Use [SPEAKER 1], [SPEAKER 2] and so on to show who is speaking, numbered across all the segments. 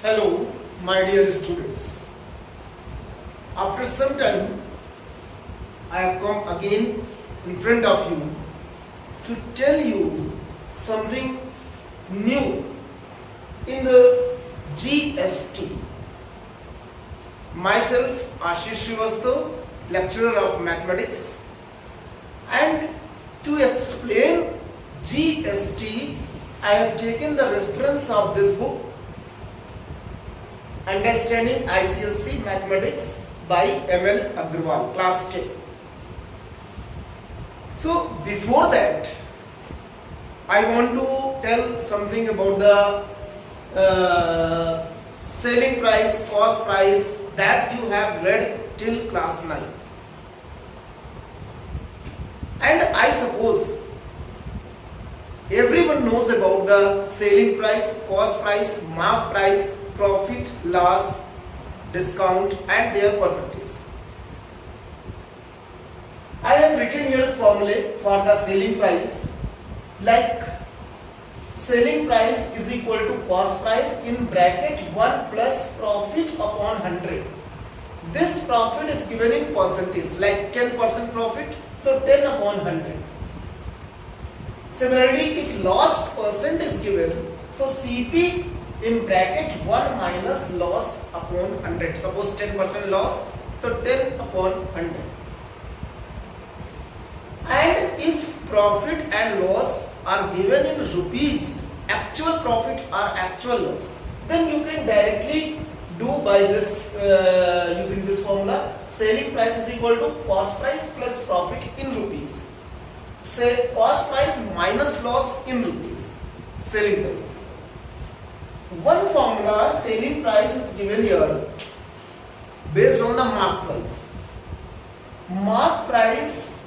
[SPEAKER 1] Hello, my dear students. After some time, I have come again in front of you to tell you something new in the GST. Myself, Ashish Srivastava, lecturer of mathematics, and to explain GST, I have taken the reference of this book, Understanding ICSE Mathematics by M.L. Agrawal, class 10. So before that, I want to tell something about the selling price, cost price that you have read till class 9. And I suppose everyone knows about the selling price, cost price, mark price, profit, loss, discount and their percentage. I have written here formula for the selling price, like selling price is equal to cost price in bracket 1 plus profit upon 100. This profit is given in percentage, like 10% profit, so 10 upon 100. Similarly, if loss percent is given, so CP in bracket 1 minus loss upon 100. Suppose 10% loss, so 10 upon 100. And if profit and loss are given in rupees, actual profit or actual loss, then you can directly do by this using this formula. Selling price is equal to cost price plus profit in rupees. Say cost price minus loss in rupees. Selling price. One formula, selling price, is given here based on the mark price. Mark price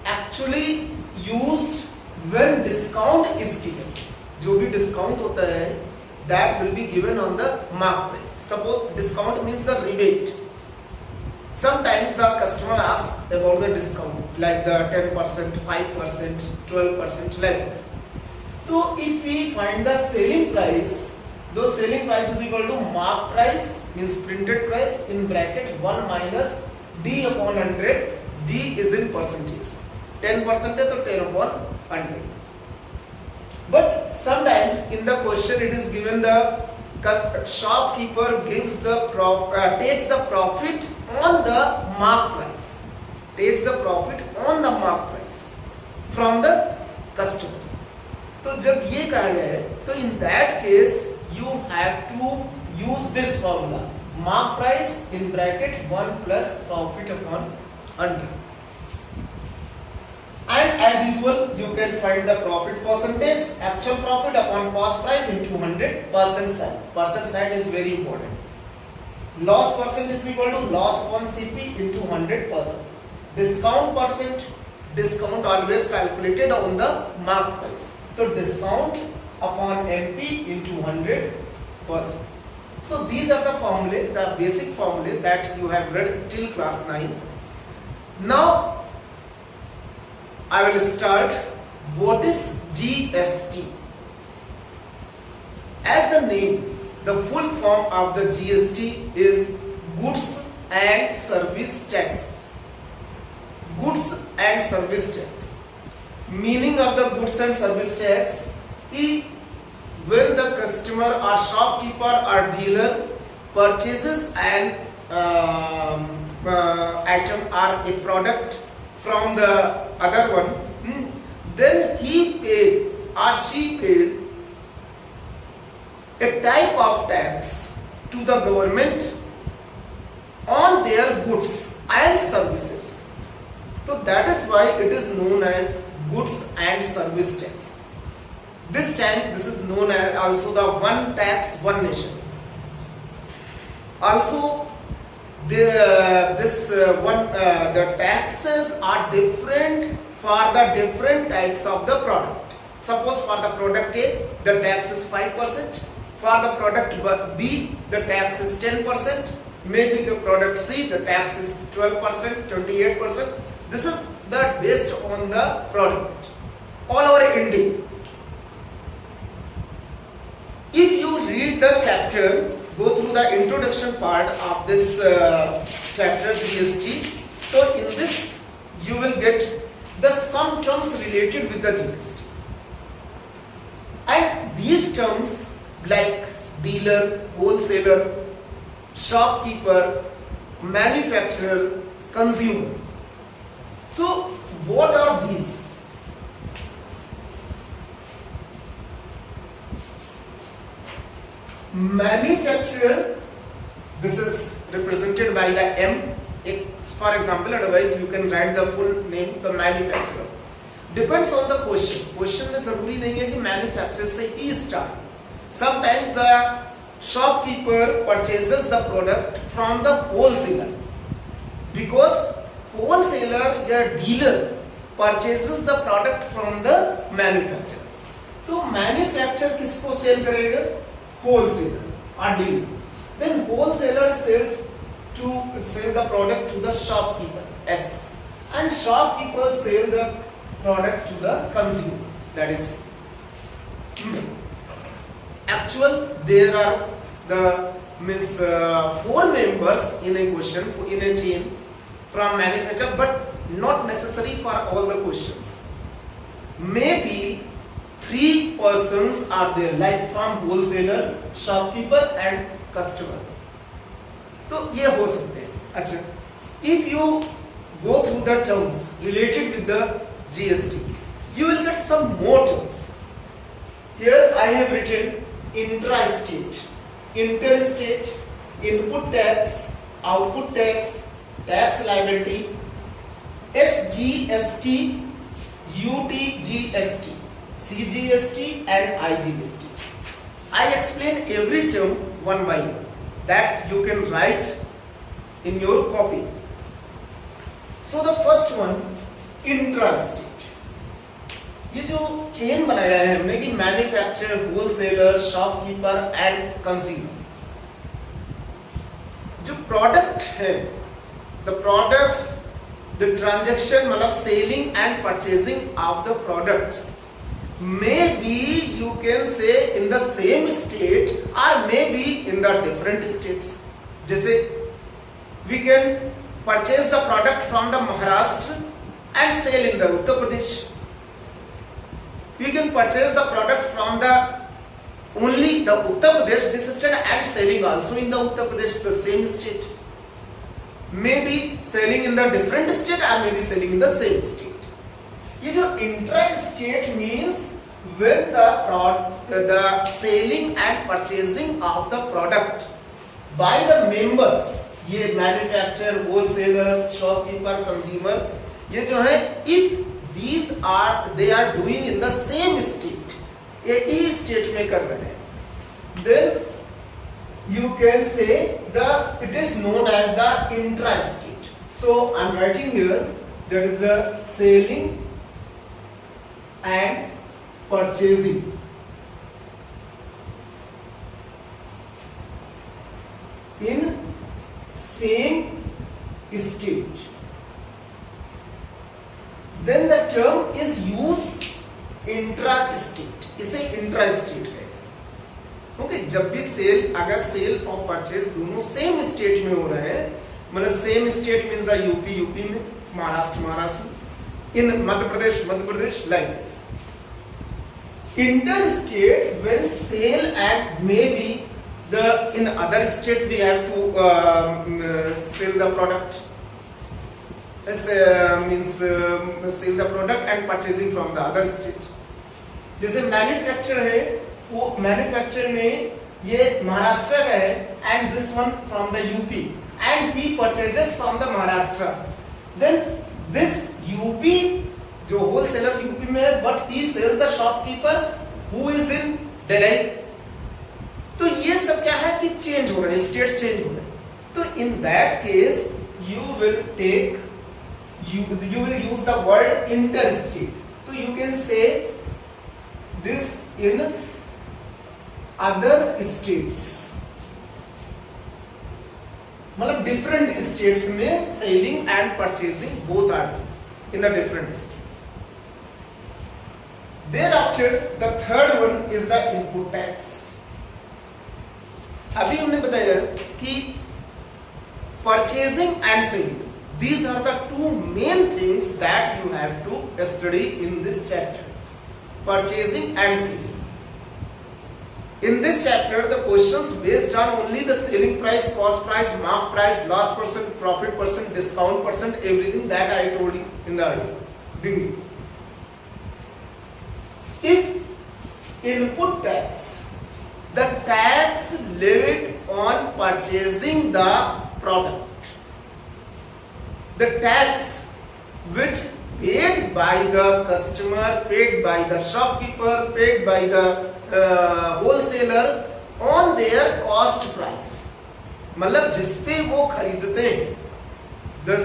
[SPEAKER 1] actually used when discount is given. जो भी discount होता है, that will be given on the mark price. Suppose discount means the rebate. Sometimes the customer asks about the discount, like the 10%, 5%, 12% levels. So if we find the selling price, though selling price is equal to mark price, means printed price, in bracket 1 minus D upon 100. D is in percentage. 10% है तो 10 upon 100. But sometimes in the question it is given the shopkeeper gives the takes the profit on the mark price. Takes the profit on the mark price from the customer. तो जब ये कार्य है, तो in that case you have to use this formula, mark price in bracket 1 plus profit upon 100. And as usual, you can find the profit percentage, actual profit upon cost price into 100% side. Percent side is very important. Loss percent is equal to loss upon CP into 100%. Discount percent, discount always calculated on the mark price. So discount upon MP into 100%. So these are the formulae, the basic formulae that you have read till class 9. Now I will start. What is GST? As the name, the full form of the GST is Goods and Service Tax. Goods and Service Tax. Meaning of the goods and service tax is when the customer or shopkeeper or dealer purchases an item or a product from the other one, then he pays or she pays a type of tax to the government on their goods and services. So that is why it is known as goods and service tax. This time this is known as also the one tax, one nation. Also the taxes are different for the different types of the product. Suppose for the product A, the tax is 5%. For the product B, the tax is 10%. Maybe the product C, the tax is 12%, 28%. This is based on the product all over India. If you read the chapter go through the introduction part of this chapter GST. So in this you will get the some terms related with the GST, and these terms like dealer, wholesaler, shopkeeper, manufacturer, consumer. So what are these? Manufacturer, this is represented by the M. For example, otherwise you can write the full name, the manufacturer. Depends on the question. Question में जरूरी नहीं है कि manufacturer से ही start. Sometimes the shopkeeper purchases the product from the wholesaler, because wholesaler या dealer purchases the product from the manufacturer. तो manufacturer किसको sell करेगा? Wholesaler or dealer. Then wholesaler sells the product to the shopkeeper S, and shopkeeper sell the product to the consumer, that is actual. There are the four members in a question, in a chain from manufacturer, but not necessary for all the questions. Maybe 3 persons are there, like from wholesaler, shopkeeper and customer. तो ये हो सकते हैं. अच्छा, if you go through the terms related with the GST, you will get some more terms. Here I have written intra-state, interstate, input tax, output tax, tax liability, SGST, UTGST, CGST and IGST. I explain every term one by one, that you can write in your copy. So the first one, intra-state. ये जो chain बनाया है हमने कि manufacturer, wholesaler, shopkeeper and consumer, जो product है, the products, the transaction मतलब selling and purchasing of the products, maybe you can say in the same state or maybe in the different states. जैसे we can purchase the product from the Maharashtra and sell in the Uttar Pradesh. We can purchase the product from the only the Uttar Pradesh state and selling also in the Uttar Pradesh, the same state. Maybe selling in the different state or maybe selling in the same state. ये जो intra-state means when the selling and purchasing of the product by the members, ये manufacturer, wholesaler, shopkeeper, consumer, ये जो है if these are they are doing in the same state, एक ही state में कर रहे हैं, then you can say it is known as the intra-state. So I am writing here that is the selling and purchasing in same state. Then the term is used intra-state. इसे intra-state कहते हैं. Okay, जब भी cell, अगर cell और purchase दोनों same state में हो रहे हैं, मतलब same state means the UP में, महाराष्ट्र में, in Madhya Pradesh, like this. Interstate, when sale and maybe in other state we have to sell the product. Means sell the product and purchasing from the other state. जैसे manufacture है, वो manufacture में ये महाराष्ट्र का है and this one from the UP and he purchases from the Maharashtra. Then this UP जो wholesaler UP में है, but he sells the shopkeeper who is in Delhi. तो ये सब क्या है कि चेंज हो रहा है, स्टेट्स चेंज हो रहे हैं. तो in that case you will use the word interstate. तो you can say this in other states, मतलब डिफरेंट स्टेट्स में selling and purchasing both are in the different states. Thereafter, the third one is the input tax. अभी हमने बताया कि purchasing and selling, these are the two main things that you have to study in this chapter, purchasing and selling. In this chapter the questions based on only the selling price, cost price, mark price, loss percent, profit percent, discount percent, everything that I told you in the earlier beginning. If input tax, the tax levied on purchasing the product, the tax which paid by the customer, paid by the shopkeeper, paid by the wholesaler on their cost price, मतलब जिसपे वो खरीदते हैं, the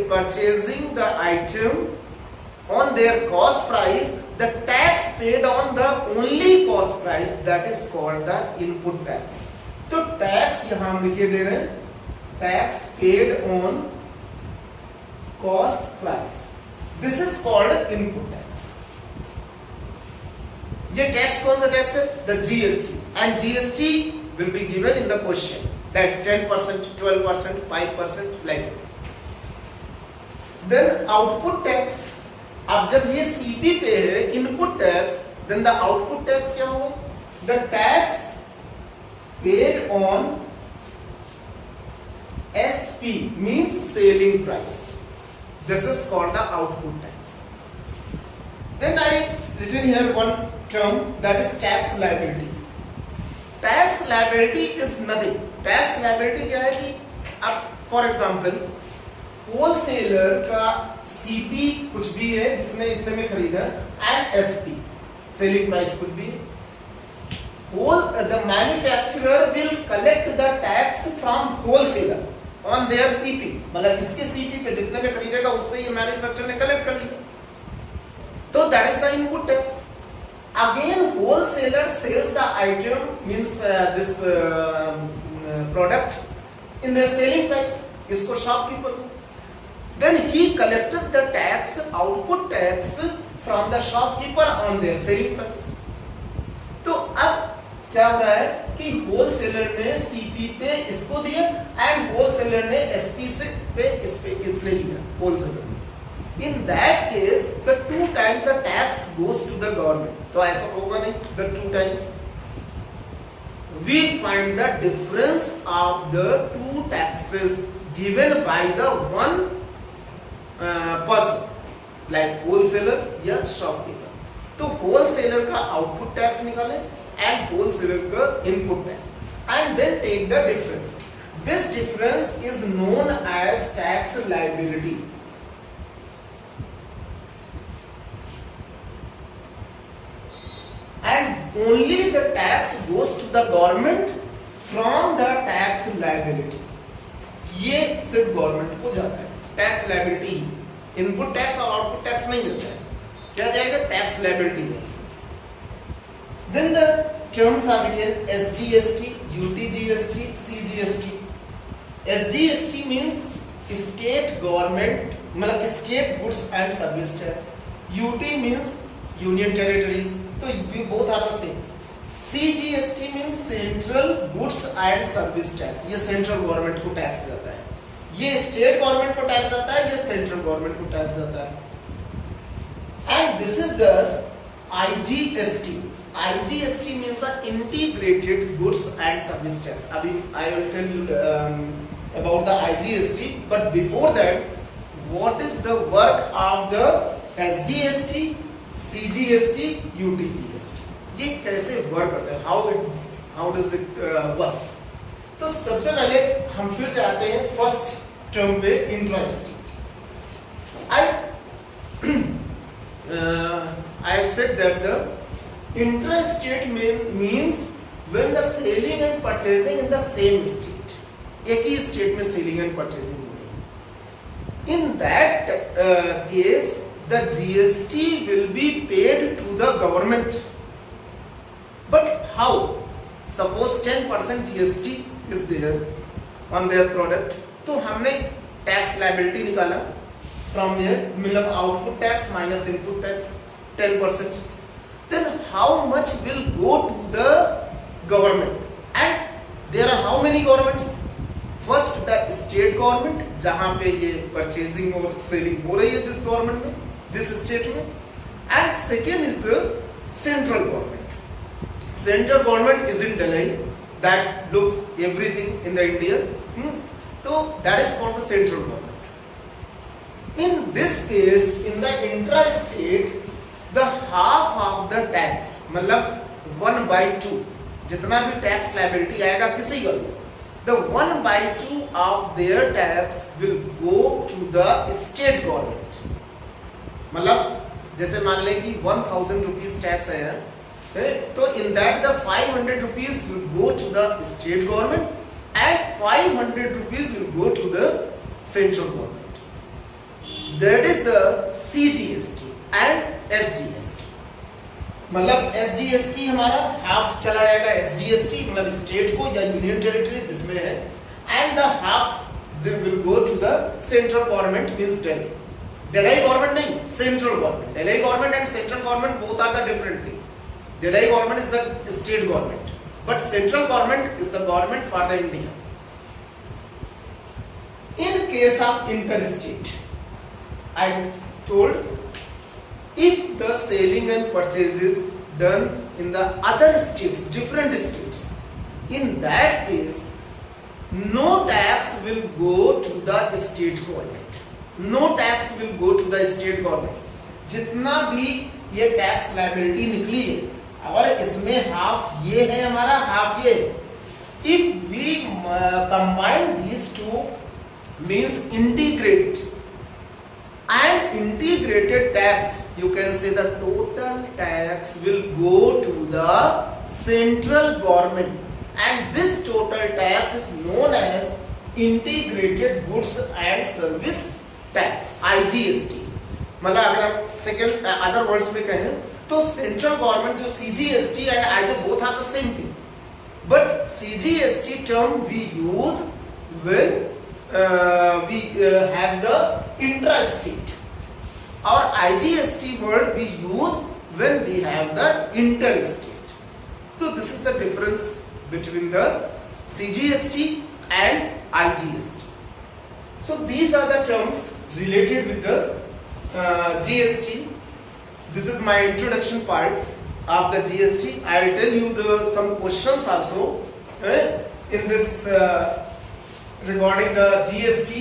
[SPEAKER 1] purchasing the item on their cost price, the tax paid on the only cost price, that is called the input tax. तो tax यहां हम लिखे दे रहे हैं, tax paid on cost price, this is called input tax. ये tax कौन सा टैक्स है? The GST. And GST will be given in the question that 10%, 12%, 5% like this. Then output tax. अब जब ये सीपी पे है input tax, then the output tax क्या होगा? The tax paid on SP means selling price. This is called the output tax. Then I written here one term, that is tax liability. Tax liability is nothing. Tax liability क्या है कि अब for example wholesaler का CP कुछ भी है जिसने इतने में खरीदा, एंड एसपी सेलिंग प्राइस कुछ भी है. The manufacturer will collect the tax from wholesaler on their CP, मतलब इसके CP पे जितने में खरीदेगा उससे ये मैन्युफैक्चरर ने कलेक्ट कर लिया. तो that is the input tax. Again wholesaler sells the item, means this product in their selling price, इसको शॉपकीपर को. Then he collected the tax, output tax from the shopkeeper on their selling price. तो अब क्या हो रहा है कि wholesaler ने सीपी पे इसको दिया एंड होलसेलर ने एसपी से पे इस पे इसने लिया होलसेलर ने. In that case the 2 times the tax goes to the government. तो ऐसा होगा नहीं, the 2 times. We find the difference of the 2 taxes given by the one person, like wholesaler या shopkeeper. तो होलसेलर का आउटपुट टैक्स निकाले and wholesaler का input tax, and then take the difference. This difference is known as tax liability. And only the tax goes to the government from the tax liability. ये सिर्फ government को जाता है, tax liability. Input tax और output tax नहीं जाता है. क्या जाएगा? टैक्स लायबिलिटी है. Then the terms are written SGST, UTGST, CGST. SGST means state government, मतलब state goods and service tax. UT means union territories. तो both are the same. CGST means central goods and service tax. ये central government को tax जाता है. ये state government को tax जाता है, ये central government को tax जाता है. And this is the IGST. IGST means the integrated goods and service tax. Abhi I will tell you about the IGST, but before that, what is the work of the SGST, CGST, UTGST? ये कैसे work करते हैं? How does it work? तो सबसे पहले हम फिर से आते हैं फर्स्ट टर्म पे, intrastate. I have said that the intrastate means when the selling and purchasing in the same state. एक ही स्टेट में सेलिंग एंड परचेसिंग हो रही. In that case, the GST will be paid to the government. But how? Suppose 10% GST is there on their product. तो हमने tax liability निकाला from there, मतलब output tax minus input tax 10%. Then how much will go to the government? And there how many governments? First the state government, जहां पे ये purchasing और selling हो रही है जिस गवर्नमेंट में, जिस स्टेट में, and second is the central government. Central government is in Delhi, that looks everything in the India. तो that is for the central government. In this case, in the intra-state, the half of the tax, मतलब 1/2, जितना भी tax liability आएगा किसी का, the 1/2 of their tax will go to the state government. मतलब जैसे मान लें कि 1000 रुपीज टैक्स आया, तो in that the 500 rupees will go to the state government and 500 rupees will go to the central government. That is the CGST and SGST. मतलब SGST हमारा half चला जाएगा SGST, मतलब स्टेट को या यूनियन टेरिटरी जिसमें है, and the half will go to the central government, means Delhi. Delhi government नहीं, central government. Delhi government and central government both are the different thing. Delhi government is the state government, but central government is the government for the India. In case of interstate, I told, if the selling and purchase is done in the other states, different states, in that case, no tax will go to the state government. No tax will go to the state government. जितना भी ये tax liability निकली है, और इसमें half ये है हमारा, हाफ ये. If we combine these two, means integrate. And integrated tax, you can say the total tax will go to the central government, and this total tax is known as integrated goods and service tax, IGST. मतलब अगर हम second other words में कहें तो central government जो CGST and IG both are the same thing, but CGST term we use when we have the intra-state, or IGST word we use when we have the interstate. So this is the difference between the CGST and IGST. So these are the terms related with the GST. This is my introduction part of the GST. I will tell you some questions also in this regarding the GST,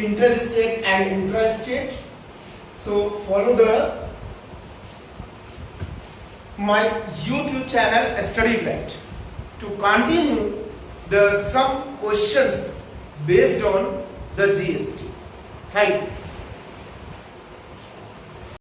[SPEAKER 1] interstate and intrastate. So follow my YouTube channel Study Guide to continue some questions based on the GST. Thank you.